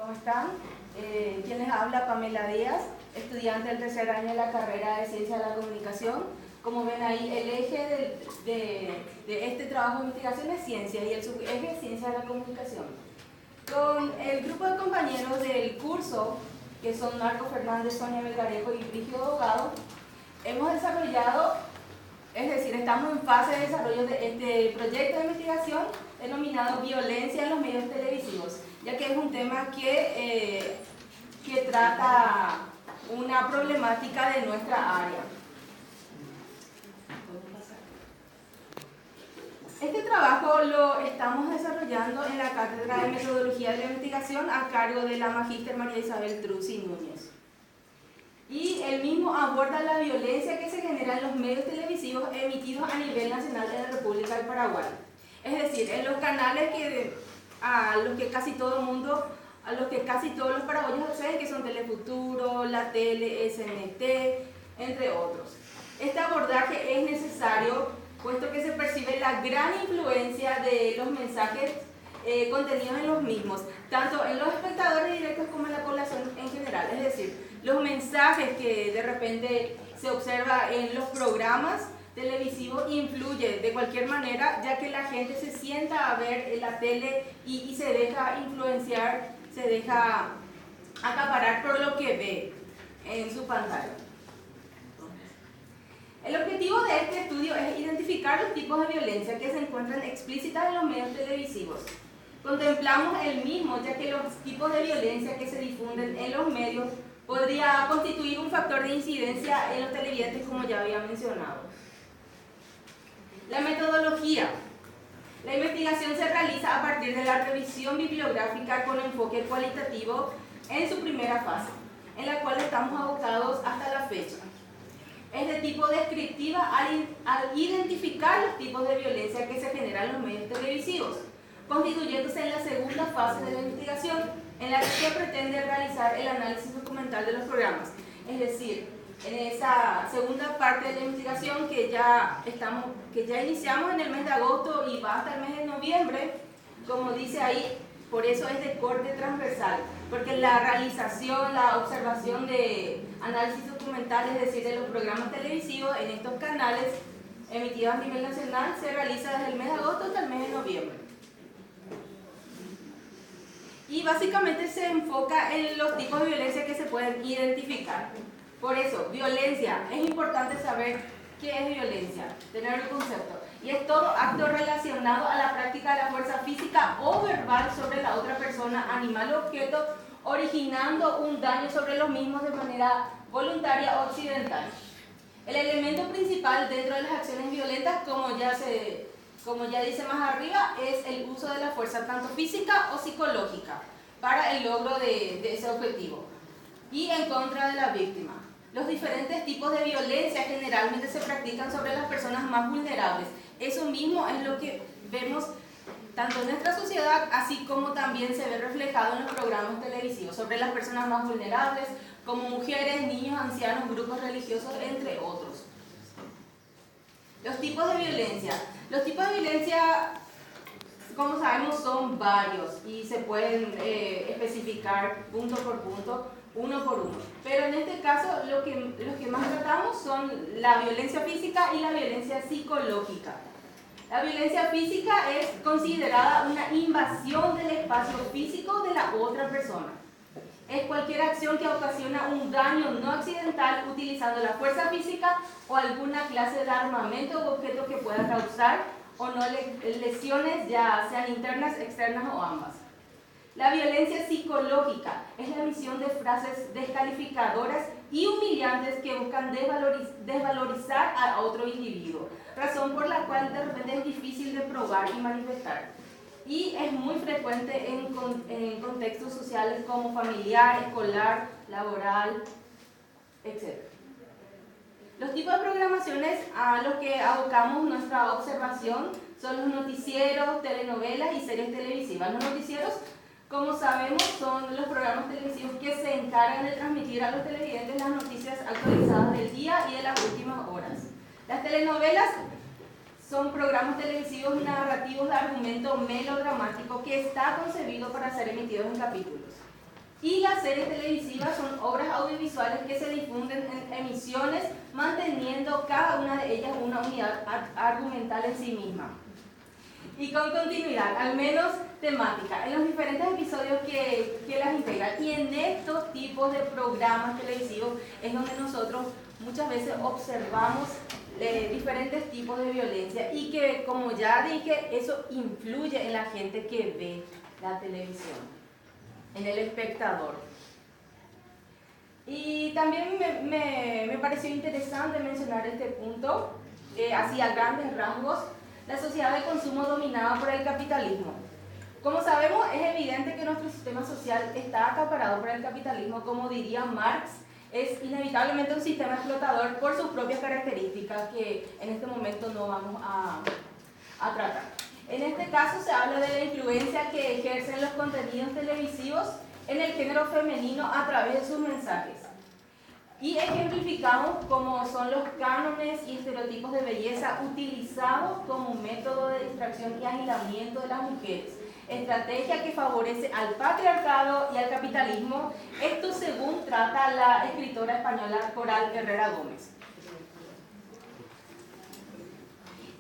¿cómo están? Quien les habla, Pamela Díaz, estudiante del tercer año de la carrera de Ciencia de la Comunicación. Como ven ahí, el eje de este trabajo de investigación es ciencia y el subeje es ciencia de la comunicación. Con el grupo de compañeros del curso, que son Marco Fernández, Sonia Melgarejo y Brígido Abogado, hemos desarrollado, es decir, estamos en fase de desarrollo de este proyecto de investigación denominado Violencia en los medios televisivos, ya que es un tema que trata una problemática de nuestra área. Este trabajo lo estamos desarrollando en la Cátedra de Metodología de la Investigación a cargo de la Magíster María Isabel Truzzi Núñez. Y el mismo aborda la violencia que se genera en los medios televisivos emitidos a nivel nacional de la República del Paraguay. Es decir, en los canales a los que casi todos los paraguayos acceden, que son Telefuturo, La Tele, SNT, entre otros. Este abordaje es necesario puesto que se percibe la gran influencia de los mensajes contenidos en los mismos, tanto en los espectadores directos como en la población en general. Es decir, los mensajes que de repente se observa en los programas televisivos influyen de cualquier manera, ya que la gente se sienta a ver la tele y se deja influenciar, se deja acaparar por lo que ve en su pantalla. El objetivo de este estudio es identificar los tipos de violencia que se encuentran explícitas en los medios televisivos. Contemplamos el mismo, ya que los tipos de violencia que se difunden en los medios podría constituir un factor de incidencia en los televidentes, como ya había mencionado. La metodología. La investigación se realiza a partir de la revisión bibliográfica con enfoque cualitativo en su primera fase, en la cual estamos abocados hasta la fecha. Es de tipo descriptiva al identificar los tipos de violencia que se generan en los medios televisivos, constituyéndose en la segunda fase de la investigación, en la que se pretende realizar el análisis documental de los programas. Es decir, en esa segunda parte de la investigación que ya iniciamos en el mes de agosto y va hasta el mes de noviembre, como dice ahí, por eso es de corte transversal, porque la realización, la observación de análisis documental, es decir, de los programas televisivos en estos canales emitidos a nivel nacional, se realiza desde el mes de agosto hasta el mes de noviembre. Y básicamente se enfoca en los tipos de violencia que se pueden identificar. Por eso, violencia, es importante saber qué es violencia, tener el concepto. Y es todo acto relacionado a la práctica de la fuerza física o verbal sobre la otra persona, animal o objeto, originando un daño sobre los mismos de manera voluntaria o accidental. El elemento principal dentro de las acciones violentas, como ya dice más arriba, es el uso de la fuerza tanto física o psicológica para el logro de ese objetivo y en contra de la víctima. Los diferentes tipos de violencia generalmente se practican sobre las personas más vulnerables. Eso mismo es lo que vemos tanto en nuestra sociedad, así como también se ve reflejado en los programas televisivos, sobre las personas más vulnerables, como mujeres, niños, ancianos, grupos religiosos, entre otros. Los tipos de violencia. Los tipos de violencia, como sabemos, son varios y se pueden especificar punto por punto, uno por uno. Pero en este caso, los que más tratamos son la violencia física y la violencia psicológica. La violencia física es considerada una invasión del espacio físico de la otra persona. Es cualquier acción que ocasiona un daño no accidental utilizando la fuerza física o alguna clase de armamento o objeto que pueda causar o no lesiones, ya sean internas, externas o ambas. La violencia psicológica es la emisión de frases descalificadoras y humillantes que buscan desvalorizar a otro individuo, razón por la cual de repente es difícil de probar y manifestar. Y es muy frecuente en contextos sociales como familiar, escolar, laboral, etc. Los tipos de programaciones a los que abocamos nuestra observación son los noticieros, telenovelas y series televisivas. Los noticieros, como sabemos, son los programas televisivos que se encargan de transmitir a los televidentes las noticias actualizadas del día y de las últimas horas. Las telenovelas son programas televisivos narrativos de argumento melodramático que está concebido para ser emitidos en capítulos. Y las series televisivas son obras audiovisuales que se difunden en emisiones, manteniendo cada una de ellas una unidad argumental en sí misma. Y con continuidad, al menos temática, en los diferentes episodios que las integran. Y en estos tipos de programas televisivos es donde nosotros muchas veces observamos diferentes tipos de violencia y que, como ya dije, eso influye en la gente que ve la televisión, en el espectador. Y también me pareció interesante mencionar este punto, así a grandes rasgos, la sociedad de consumo dominada por el capitalismo. Como sabemos, es evidente que nuestro sistema social está acaparado por el capitalismo. Como diría Marx, es inevitablemente un sistema explotador por sus propias características que en este momento no vamos a tratar. En este caso se habla de la influencia que ejercen los contenidos televisivos en el género femenino a través de sus mensajes. Y ejemplificamos como son los cánones y estereotipos de belleza utilizados como método de distracción y aislamiento de las mujeres. Estrategia que favorece al patriarcado y al capitalismo. Esto según trata la escritora española Coral Herrera Gómez.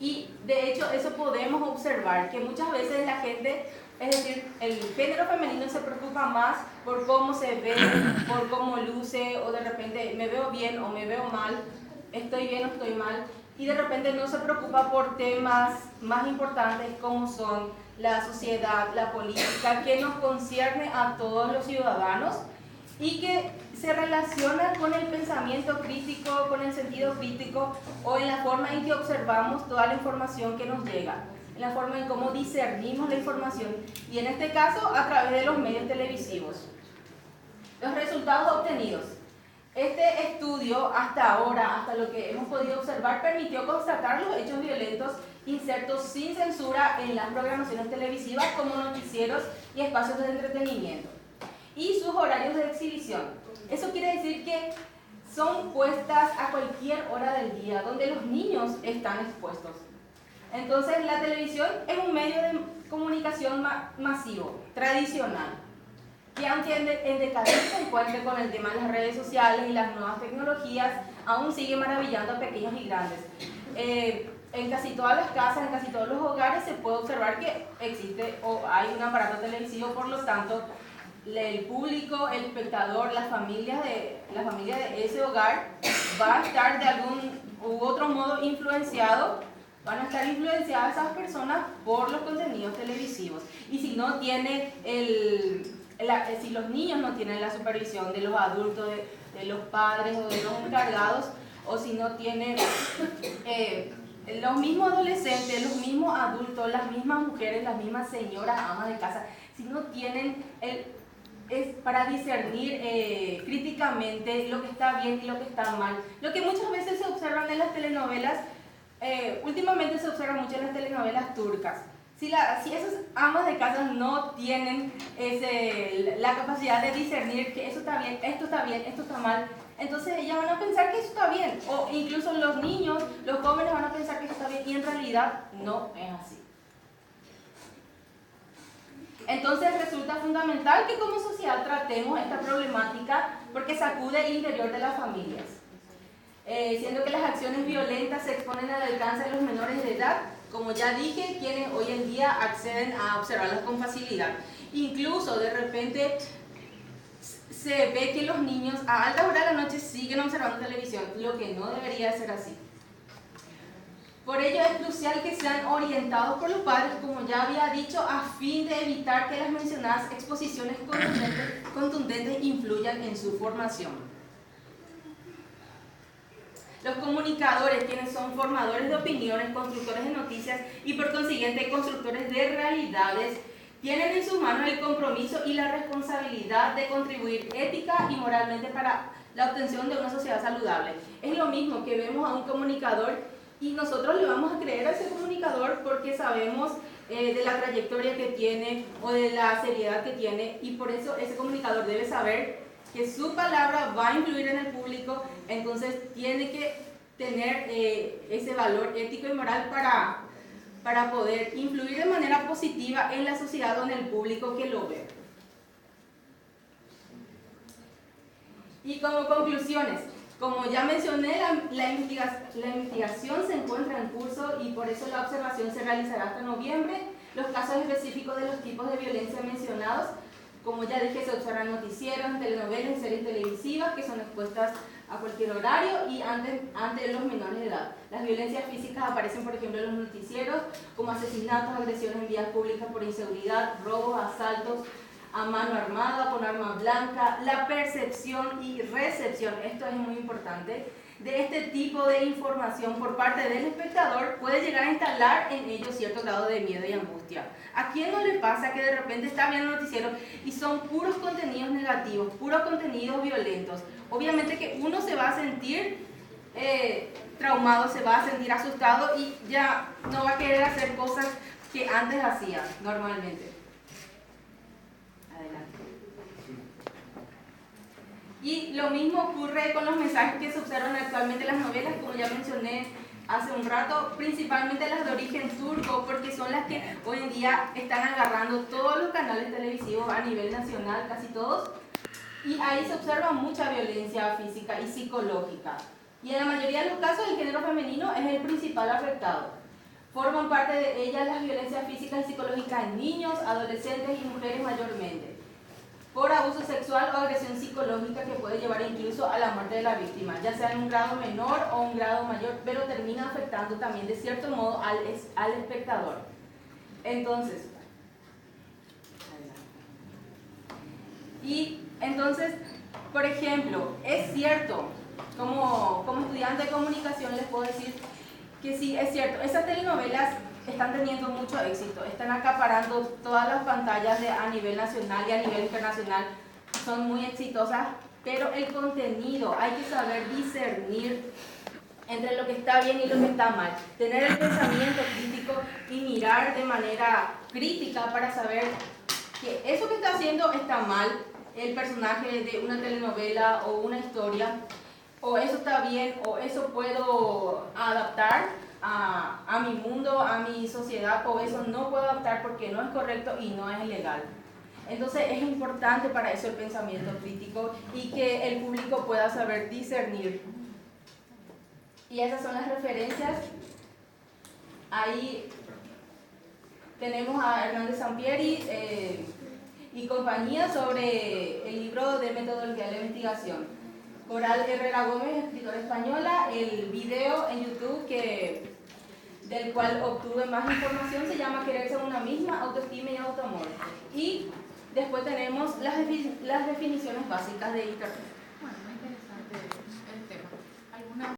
Y de hecho eso podemos observar, que muchas veces la gente, es decir, el género femenino se preocupa más por cómo se ve, por cómo luce, o de repente me veo bien o me veo mal, estoy bien o estoy mal, y de repente no se preocupa por temas más importantes como son la sociedad, la política, que nos concierne a todos los ciudadanos y que se relaciona con el pensamiento crítico, con el sentido crítico o en la forma en que observamos toda la información que nos llega, en la forma en cómo discernimos la información y en este caso a través de los medios televisivos. Los resultados obtenidos. Este estudio hasta ahora, hasta lo que hemos podido observar, permitió constatar los hechos violentos insertos sin censura en las programaciones televisivas como noticieros y espacios de entretenimiento y sus horarios de exhibición. Eso quiere decir que son puestas a cualquier hora del día donde los niños están expuestos. Entonces la televisión es un medio de comunicación masivo, tradicional, que aunque en decadencia encuentre con el tema de las redes sociales y las nuevas tecnologías, aún sigue maravillando a pequeños y grandes. En casi todas las casas, en casi todos los hogares se puede observar que existe o hay un aparato televisivo, por lo tanto el público, el espectador, la familia de ese hogar va a estar de algún u otro modo influenciado, van a estar influenciadas esas personas por los contenidos televisivos. Y si no tiene si los niños no tienen la supervisión de los adultos, de los padres o de los encargados, o si no tienen los mismos adolescentes, los mismos adultos, las mismas mujeres, las mismas señoras, amas de casa, si no tienen es para discernir críticamente lo que está bien y lo que está mal. Lo que muchas veces se observan en las telenovelas, últimamente se observa mucho en las telenovelas turcas. Si esas amas de casa no tienen la capacidad de discernir que eso está bien, esto está mal, entonces ellas van a pensar que eso está bien, o incluso los niños, los jóvenes van a pensar que eso está bien y en realidad no es así. Entonces resulta fundamental que como sociedad tratemos esta problemática porque sacude el interior de las familias, siendo que las acciones violentas se exponen al alcance de los menores de edad, como ya dije, quienes hoy en día acceden a observarlas con facilidad. Incluso de repente se ve que los niños a alta hora de la noche siguen observando televisión, lo que no debería ser así. Por ello es crucial que sean orientados por los padres, como ya había dicho, a fin de evitar que las mencionadas exposiciones contundentes influyan en su formación. Los comunicadores, quienes son formadores de opiniones, constructores de noticias y por consiguiente constructores de realidades, tienen en sus manos el compromiso y la responsabilidad de contribuir ética y moralmente para la obtención de una sociedad saludable. Es lo mismo que vemos a un comunicador y nosotros le vamos a creer a ese comunicador porque sabemos de la trayectoria que tiene o de la seriedad que tiene, y por eso ese comunicador debe saber que su palabra va a influir en el público, entonces tiene que tener ese valor ético y moral para poder influir de manera positiva en la sociedad o en el público que lo ve. Y como conclusiones, como ya mencioné, la investigación se encuentra en curso y por eso la observación se realizará hasta noviembre. Los casos específicos de los tipos de violencia mencionados, como ya dije, se observan noticieros, telenovelas y series televisivas que son expuestas a cualquier horario y ante los menores de edad. Las violencias físicas aparecen, por ejemplo, en los noticieros, como asesinatos, agresiones en vías públicas por inseguridad, robos, asaltos a mano armada, con arma blanca, la percepción y recepción, esto es muy importante, de este tipo de información por parte del espectador puede llegar a instalar en ellos cierto grado de miedo y angustia. ¿A quién no le pasa que de repente está viendo el noticiero y son puros contenidos negativos, puros contenidos violentos? Obviamente que uno se va a sentir traumado, se va a sentir asustado y ya no va a querer hacer cosas que antes hacía normalmente. Adelante. Y lo mismo ocurre con los mensajes que se observan actualmente en las novelas, como ya mencioné hace un rato, principalmente las de origen turco, porque son las que hoy en día están agarrando todos los canales televisivos a nivel nacional, casi todos, y ahí se observa mucha violencia física y psicológica. Y en la mayoría de los casos el género femenino es el principal afectado. Forman parte de ellas las violencias físicas y psicológicas en niños, adolescentes y mujeres mayormente, por abuso sexual o agresión psicológica que puede llevar incluso a la muerte de la víctima, ya sea en un grado menor o un grado mayor, pero termina afectando también de cierto modo al espectador. Entonces, por ejemplo, es cierto, como estudiante de comunicación les puedo decir que sí, es cierto, esas telenovelas están teniendo mucho éxito, están acaparando todas las pantallas a nivel nacional y a nivel internacional, son muy exitosas, pero el contenido hay que saber discernir entre lo que está bien y lo que está mal, tener el pensamiento crítico y mirar de manera crítica para saber que eso que está haciendo está mal, el personaje de una telenovela o una historia, o eso está bien, o eso puedo adaptar a mi mundo, a mi sociedad, o eso no puedo adaptar porque no es correcto y no es legal. Entonces es importante para eso el pensamiento crítico y que el público pueda saber discernir. Y esas son las referencias. Ahí tenemos a Hernández Sampieri y compañía sobre el libro de metodología de la investigación. Coral Herrera Gómez, escritora española, el video en YouTube del cual obtuve más información se llama Quererse a una misma, autoestima y autoamor. Y después tenemos las definiciones básicas de Internet.